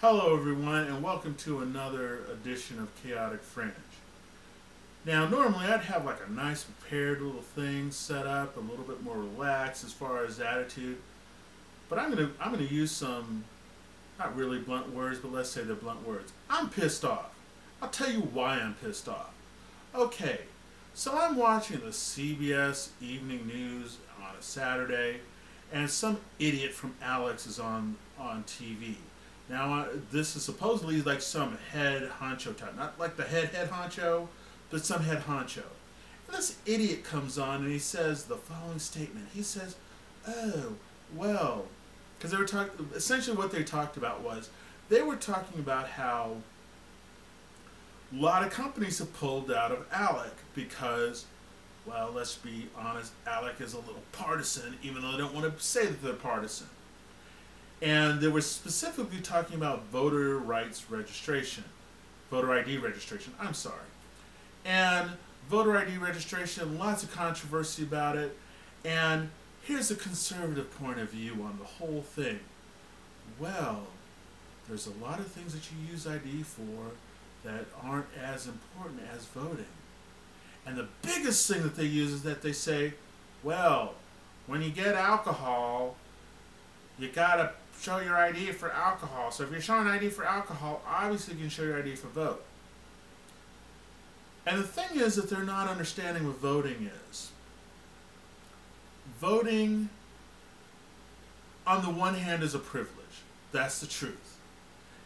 Hello everyone and welcome to another edition of Chaotic Fringe. Now normally I'd have like a nice prepared little thing set up, a little bit more relaxed as far as attitude, but I'm gonna use some, not really blunt words, but let's say they're blunt words. I'm pissed off. I'll tell you why I'm pissed off. Okay, so I'm watching the CBS Evening News on a Saturday and some idiot from ALEC is on TV. Now, this is supposedly like some head honcho type. Not like the head honcho, but some head honcho. And this idiot comes on and he says the following statement. He says, oh, well, because they were talking, essentially what they talked about was, they were talking about how a lot of companies have pulled out of ALEC because, well, let's be honest, ALEC is a little partisan, even though they don't want to say that they're partisan. And they were specifically talking about voter rights registration, voter ID registration, I'm sorry. And voter ID registration, lots of controversy about it. And here's a conservative point of view on the whole thing. Well, there's a lot of things that you use ID for that aren't as important as voting. And the biggest thing that they use is that they say, well, when you get alcohol, you gotta show your ID for alcohol. So if you're showing ID for alcohol, obviously you can show your ID for vote. And the thing is that they're not understanding what voting is. Voting, on the one hand, is a privilege. That's the truth.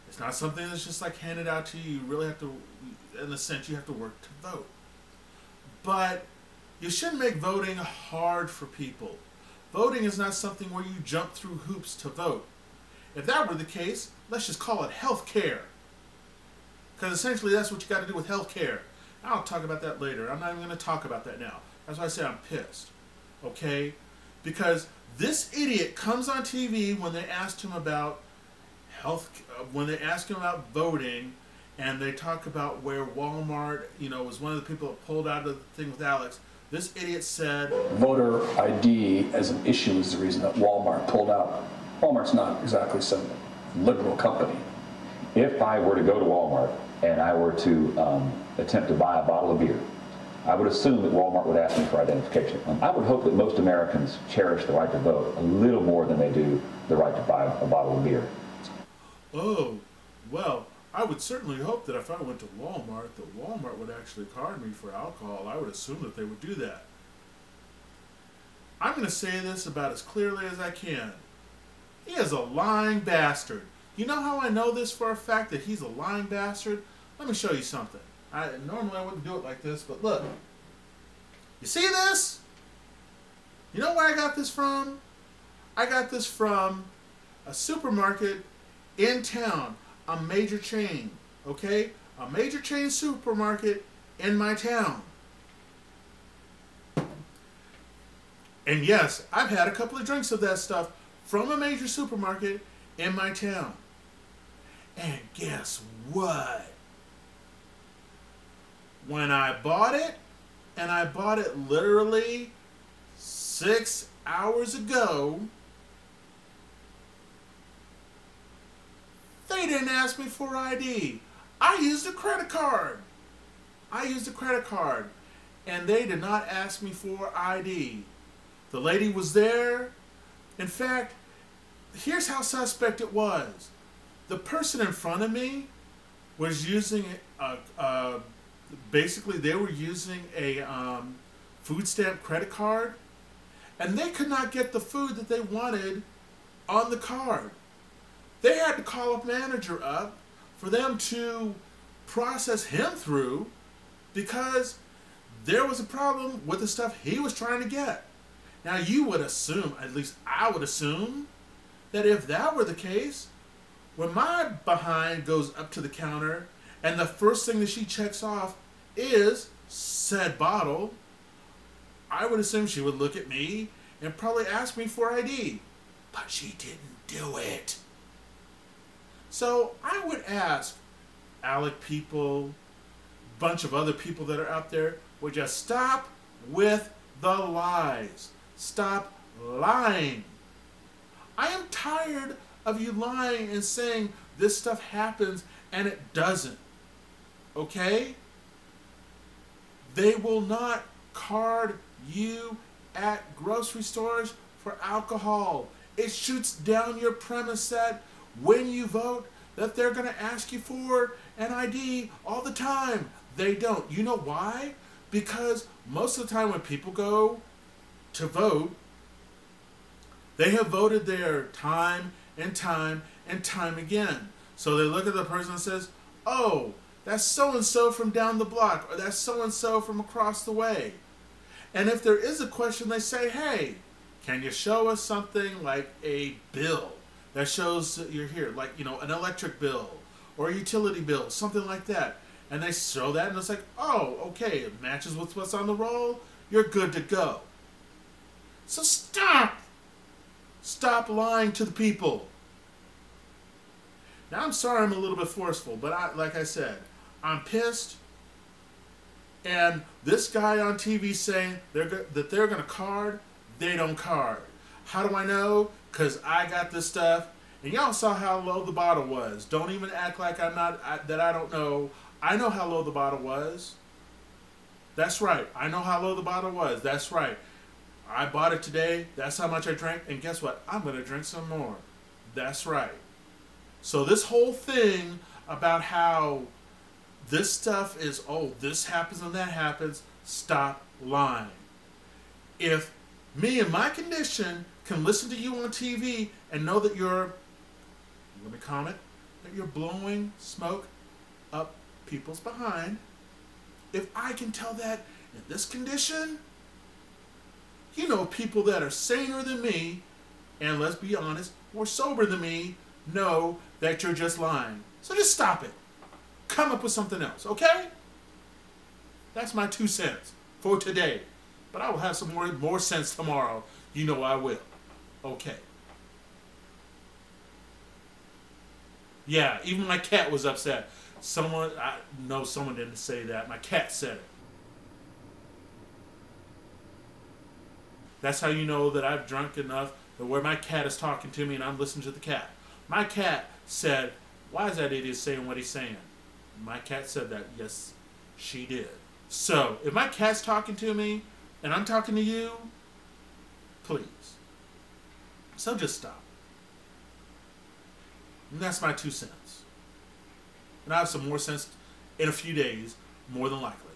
It's not something that's just like handed out to you. You really have to, in a sense, you have to work to vote. But you shouldn't make voting hard for people. Voting is not something where you jump through hoops to vote. If that were the case, let's just call it health care. Because essentially that's what you got to do with health care. I'll talk about that later. I'm not even going to talk about that now. That's why I say I'm pissed. Okay? Because this idiot comes on TV when they asked him about when they ask him about voting, and they talk about where Walmart, was one of the people that pulled out of the thing with Alex. This idiot said, voter ID as an issue is the reason that Walmart pulled out. Walmart's not exactly some liberal company. If I were to go to Walmart and I were to attempt to buy a bottle of beer, I would assume that Walmart would ask me for identification. I would hope that most Americans cherish the right to vote a little more than they do the right to buy a bottle of beer. Oh, well, I would certainly hope that if I went to Walmart, that Walmart would actually card me for alcohol. I would assume that they would do that. I'm going to say this about as clearly as I can. He is a lying bastard. You know how I know this for a fact, that he's a lying bastard? Let me show you something. Normally I wouldn't do it like this, but look. You see this? You know where I got this from? I got this from a supermarket in town. A major chain, okay? A major chain supermarket in my town. And yes, I've had a couple of drinks of that stuff from a major supermarket in my town. And guess what? When I bought it, and I bought it literally 6 hours ago, they didn't ask me for ID. I used a credit card. And they did not ask me for ID. The lady was there. In fact, here's how suspect it was. The person in front of me was using basically they were using a food stamp credit card, and they could not get the food that they wanted on the card. They had to call a manager up for them to process him through because there was a problem with the stuff he was trying to get. Now you would assume, at least I would assume, that if that were the case, when my behind goes up to the counter and the first thing that she checks off is said bottle, I would assume she would look at me and probably ask me for ID. But she didn't do it. So I would ask ALEC people, a bunch of other people that are out there, would just stop with the lies. Stop lying. I am tired of you lying and saying this stuff happens and it doesn't. Okay? They will not card you at grocery stores for alcohol. It shoots down your premise that when you vote, that they're going to ask you for an ID all the time. They don't. You know why? Because most of the time when people go to vote, they have voted there time and time and time again. So they look at the person and says, oh, that's so-and-so from down the block, or that's so-and-so from across the way. And if there is a question, they say, hey, can you show us something like a bill that shows that you're here, like, you know, an electric bill or a utility bill, something like that. And they show that, and it's like, oh, okay, it matches with what's on the roll, you're good to go. So stop! Stop lying to the people. Now, I'm sorry I'm a little bit forceful, but like I said, I'm pissed. And this guy on TV saying that they're going to card, they don't card. How do I know? Because I got this stuff. And y'all saw how low the bottle was. Don't even act like that I don't know. I know how low the bottle was. That's right. I know how low the bottle was. That's right. I bought it today. That's how much I drank. And guess what? I'm going to drink some more. That's right. So this whole thing about how this stuff is, oh, this happens and that happens, stop lying. If me in my condition can listen to you on TV and know that you're, let me comment, that you're blowing smoke up people's behind, if I can tell that in this condition, you know, people that are saner than me, and let's be honest, more sober than me, know that you're just lying. So just stop it. Come up with something else, okay? That's my 2 cents for today. But I will have some more sense tomorrow. You know I will. Okay. Yeah, even my cat was upset. Someone didn't say that. My cat said it. That's how you know that I've drunk enough that where my cat is talking to me and I'm listening to the cat. My cat said, why is that idiot saying what he's saying? My cat said that. Yes, she did. So, if my cat's talking to me and I'm talking to you, please. So just stop. And that's my 2 cents. And I have some more sense in a few days, more than likely.